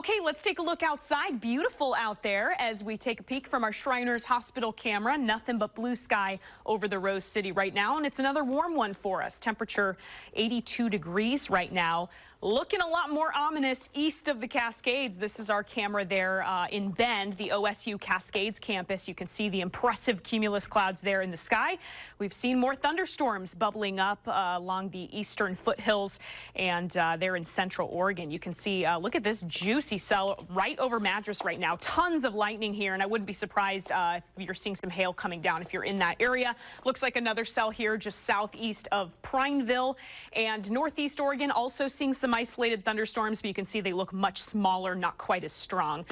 Okay, let's take a look outside. Beautiful out there as we take a peek from our Shriners Hospital camera. Nothing but blue sky over the Rose City right now, and it's another warm one for us. Temperature 82 degrees right now. Looking a lot more ominous east of the Cascades. This is our camera there in Bend, the OSU Cascades campus. You can see the impressive cumulus clouds there in the sky. We've seen more thunderstorms bubbling up along the eastern foothills and there in central Oregon. You can see, look at this juicy cell right over Madras right now. Tons of lightning here, and I wouldn't be surprised if you're seeing some hail coming down if you're in that area. Looks like another cell here just southeast of Prineville, and northeast Oregon also seeing some isolated thunderstorms, but you can see they look much smaller, not quite as strong.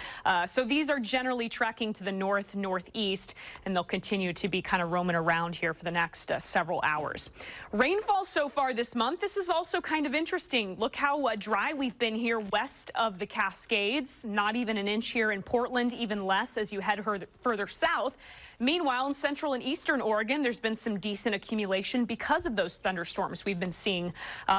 So these are generally tracking to the northeast, and they'll continue to be kind of roaming around here for the next several hours. Rainfall so far this month. This is also kind of interesting. Look how dry we've been here west of the Cascades. Not even an inch here in Portland, even less as you head further south. Meanwhile, in central and eastern Oregon, there's been some decent accumulation because of those thunderstorms we've been seeing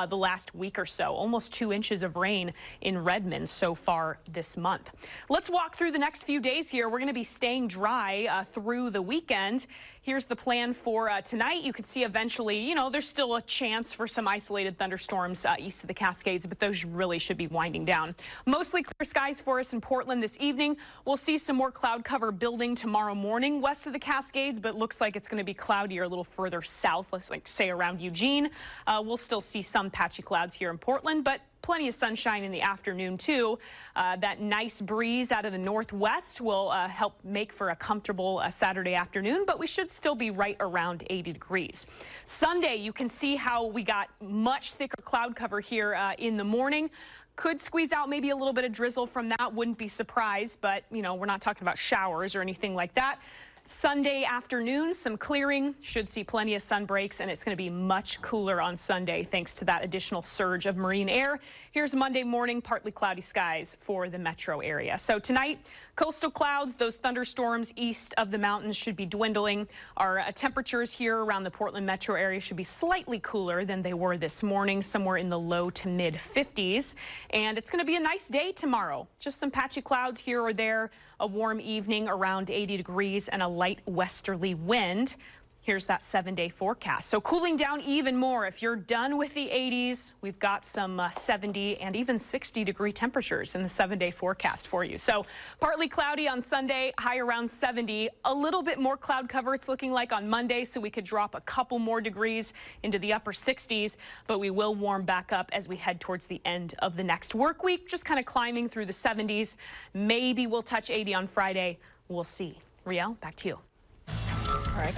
the last week or so. Almost 2 inches of rain in Redmond so far this month. Let's walk through the next few days here. We're going to be staying dry through the weekend. Here's the plan for tonight. You can see eventually, you know, there's still a chance for some isolated thunderstorms east of the Cascades, but those really should be winding down. Mostly clear skies for us in Portland this evening. We'll see some more cloud cover building tomorrow morning west of the Cascades, but looks like it's going to be cloudier a little further south, let's like say around Eugene. We'll still see some patchy clouds here in Portland, but plenty of sunshine in the afternoon too. That nice breeze out of the northwest will help make for a comfortable Saturday afternoon, but we should still be right around 80 degrees. Sunday, you can see how we got much thicker cloud cover here in the morning. Could squeeze out maybe a little bit of drizzle from that, wouldn't be surprised, but you know, we're not talking about showers or anything like that. Sunday afternoon, some clearing, should see plenty of sun breaks, and it's going to be much cooler on Sunday thanks to that additional surge of marine air. Here's Monday morning, partly cloudy skies for the metro area. So tonight, coastal clouds, those thunderstorms east of the mountains should be dwindling. Our temperatures here around the Portland metro area should be slightly cooler than they were this morning, somewhere in the low to mid 50s. And it's going to be a nice day tomorrow. Just some patchy clouds here or there, a warm evening around 80 degrees and a light westerly wind. Here's that 7-day forecast. So cooling down even more. If you're done with the 80s, we've got some 70 and even 60-degree temperatures in the 7-day forecast for you. So partly cloudy on Sunday, high around 70. A little bit more cloud cover it's looking like on Monday, so we could drop a couple more degrees into the upper 60s, but we will warm back up as we head towards the end of the next work week, just kind of climbing through the 70s. Maybe we'll touch 80 on Friday. We'll see. Riel, back to you. All right.